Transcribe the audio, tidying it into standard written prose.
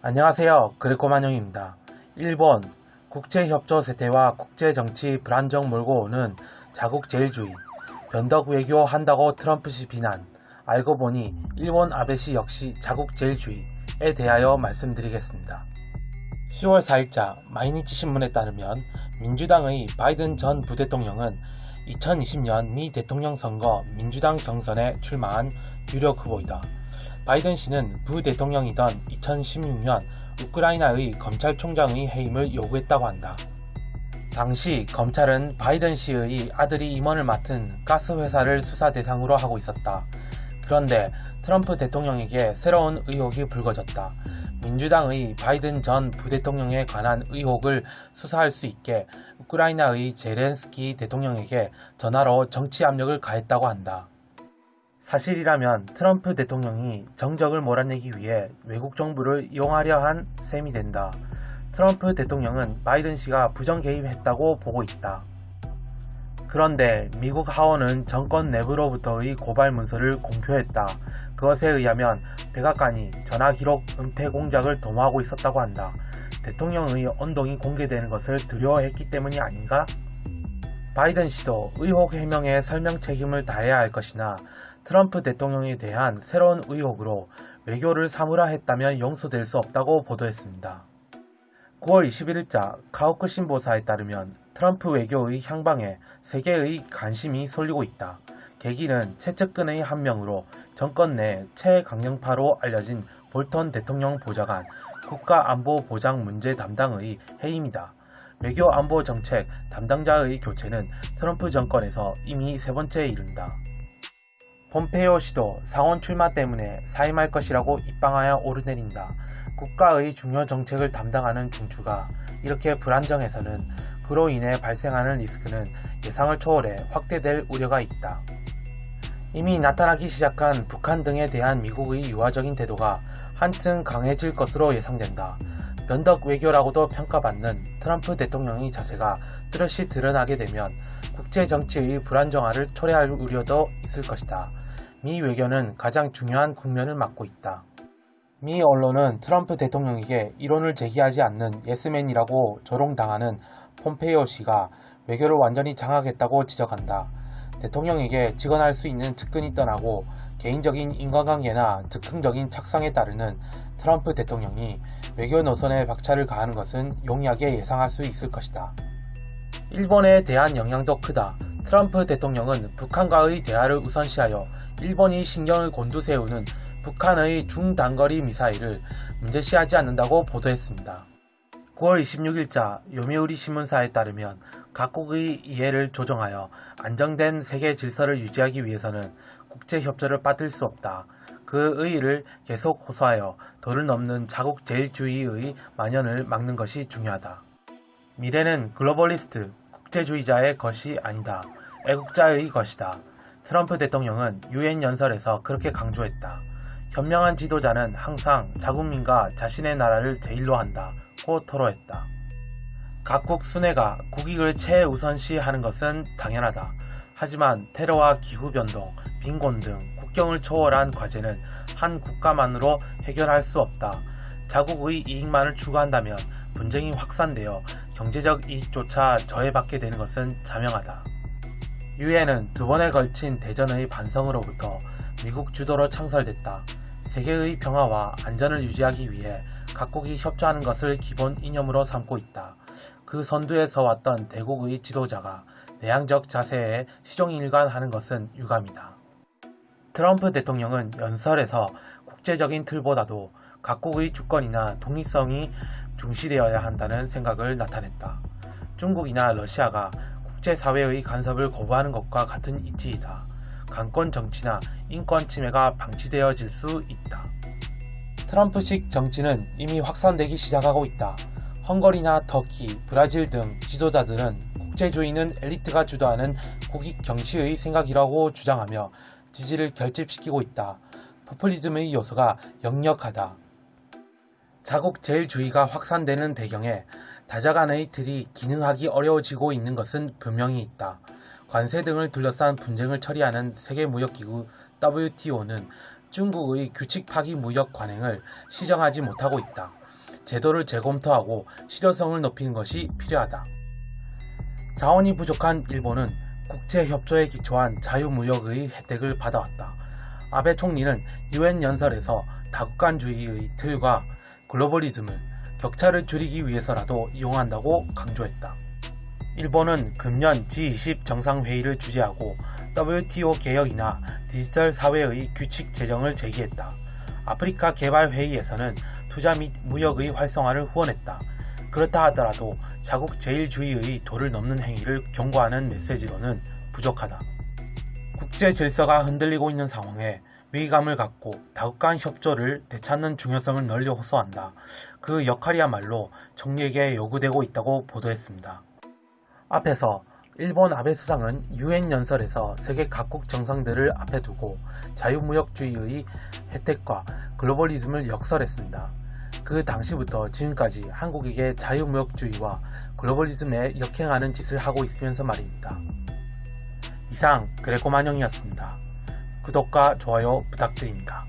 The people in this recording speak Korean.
안녕하세요. 그리코만영입니다. 일본 국제협조 세태와 국제정치 불안정 몰고 오는 자국 제일주의, 변덕 외교 한다고 트럼프씨 비난. 알고 보니 일본 아베씨 역시 자국 제일주의에 대하여 말씀드리겠습니다. 10월 4일자 마이니치 신문에 따르면 민주당의 바이든 전 부대통령은 2020년 미 대통령 선거 민주당 경선에 출마한 유력 후보이다. 바이든 씨는 부대통령이던 2016년 우크라이나의 검찰총장의 해임을 요구했다고 한다. 당시 검찰은 바이든 씨의 아들이 임원을 맡은 가스 회사를 수사 대상으로 하고 있었다. 그런데 트럼프 대통령에게 새로운 의혹이 불거졌다. 민주당의 바이든 전 부대통령에 관한 의혹을 수사할 수 있게 우크라이나의 제렌스키 대통령에게 전화로 정치 압력을 가했다고 한다. 사실이라면 트럼프 대통령이 정적을 몰아내기 위해 외국 정부를 이용하려 한 셈이 된다. 트럼프 대통령은 바이든 씨가 부정 개입했다고 보고 있다. 그런데 미국 하원은 정권 내부로부터의 고발 문서를 공표했다. 그것에 의하면 백악관이 전화 기록 은폐 공작을 도모하고 있었다고 한다. 대통령의 언동이 공개되는 것을 두려워했기 때문이 아닌가? 바이든 씨도 의혹 해명에 설명 책임을 다해야 할 것이나 트럼프 대통령에 대한 새로운 의혹으로 외교를 사무라 했다면 용서될 수 없다고 보도했습니다. 9월 21일자 가오크 신보사에 따르면 트럼프 외교의 향방에 세계의 관심이 쏠리고 있다. 계기는 최측근의 한 명으로 정권 내 최강령파로 알려진 볼턴 대통령 보좌관 국가안보보장 문제 담당의 해임이다. 외교안보정책 담당자의 교체는 트럼프 정권에서 이미 세 번째에 이른다. 폼페이오 씨도 상원 출마 때문에 사임할 것이라고 입방하여 오르내린다. 국가의 중요 정책을 담당하는 중추가 이렇게 불안정해서는 그로 인해 발생하는 리스크는 예상을 초월해 확대될 우려가 있다. 이미 나타나기 시작한 북한 등에 대한 미국의 유화적인 태도가 한층 강해질 것으로 예상된다. 변덕 외교라고도 평가받는 트럼프 대통령의 자세가 뚜렷이 드러나게 되면 국제정치의 불안정화를 초래할 우려도 있을 것이다. 미 외교는 가장 중요한 국면을 맞고 있다. 미 언론은 트럼프 대통령에게 이론을 제기하지 않는 예스맨이라고 조롱당하는 폼페이오 씨가 외교를 완전히 장악했다고 지적한다. 대통령에게 직언할 수 있는 측근이 떠나고 개인적인 인간관계나 즉흥적인 착상에 따르는 트럼프 대통령이 외교 노선에 박차를 가하는 것은 용이하게 예상할 수 있을 것이다. 일본에 대한 영향도 크다. 트럼프 대통령은 북한과의 대화를 우선시하여 일본이 신경을 곤두세우는 북한의 중단거리 미사일을 문제시하지 않는다고 보도했습니다. 9월 26일자 요미우리 신문사에 따르면 각국의 이해를 조정하여 안정된 세계 질서를 유지하기 위해서는 국제협조를 빠뜨릴 수 없다. 그 의의를 계속 호소하여 도를 넘는 자국 제일주의의 만연을 막는 것이 중요하다. 미래는 글로벌리스트, 국제주의자의 것이 아니다. 애국자의 것이다. 트럼프 대통령은 유엔 연설에서 그렇게 강조했다. 현명한 지도자는 항상 자국민과 자신의 나라를 제일로 한다. 고 토로했다. 각국 순회가 국익을 최우선시하는 것은 당연하다. 하지만 테러와 기후변동, 빈곤 등 국경을 초월한 과제는 한 국가만으로 해결할 수 없다. 자국의 이익만을 추구한다면 분쟁이 확산되어 경제적 이익조차 저해받게 되는 것은 자명하다. 유엔은 두 번에 걸친 대전의 반성으로부터 미국 주도로 창설됐다. 세계의 평화와 안전을 유지하기 위해 각국이 협조하는 것을 기본 이념으로 삼고 있다. 그 선두에 서왔던 대국의 지도자가 내향적 자세에 시종일관하는 것은 유감이다. 트럼프 대통령은 연설에서 국제적인 틀보다도 각국의 주권이나 독립성이 중시되어야 한다는 생각을 나타냈다. 중국이나 러시아가 국제사회의 간섭을 거부하는 것과 같은 이치이다. 강권 정치나 인권 침해가 방치되어질 수 있다. 트럼프식 정치는 이미 확산되기 시작하고 있다. 헝가리나 터키, 브라질 등 지도자들은 국제주의는 엘리트가 주도하는 국익 경시의 생각이라고 주장하며 지지를 결집시키고 있다. 포퓰리즘의 요소가 역력하다. 자국 제일주의가 확산되는 배경에 다자간의 틀이 기능하기 어려워지고 있는 것은 분명히 있다. 관세 등을 둘러싼 분쟁을 처리하는 세계무역기구 WTO는 중국의 규칙 파기 무역 관행을 시정하지 못하고 있다. 제도를 재검토하고 실효성을 높이는 것이 필요하다. 자원이 부족한 일본은 국제협조에 기초한 자유무역의 혜택을 받아왔다. 아베 총리는 유엔 연설에서 다국간주의의 틀과 글로벌리즘을 격차를 줄이기 위해서라도 이용한다고 강조했다. 일본은 금년 G20 정상회의를 주재하고 WTO 개혁이나 디지털 사회의 규칙 제정을 제기했다. 아프리카 개발회의에서는 투자 및 무역의 활성화를 후원했다. 그렇다 하더라도 자국 제일주의의 도를 넘는 행위를 경고하는 메시지로는 부족하다. 국제 질서가 흔들리고 있는 상황에 위기감을 갖고 다국 간 협조를 되찾는 중요성을 널리 호소한다. 그 역할이야말로 총리에게 요구되고 있다고 보도했습니다. 앞에서 일본 아베 수상은 유엔 연설에서 세계 각국 정상들을 앞에 두고 자유무역주의의 혜택과 글로벌리즘을 역설했습니다. 그 당시부터 지금까지 한국에게 자유무역주의와 글로벌리즘에 역행하는 짓을 하고 있으면서 말입니다. 이상 그레코만영이었습니다. 구독과 좋아요 부탁드립니다.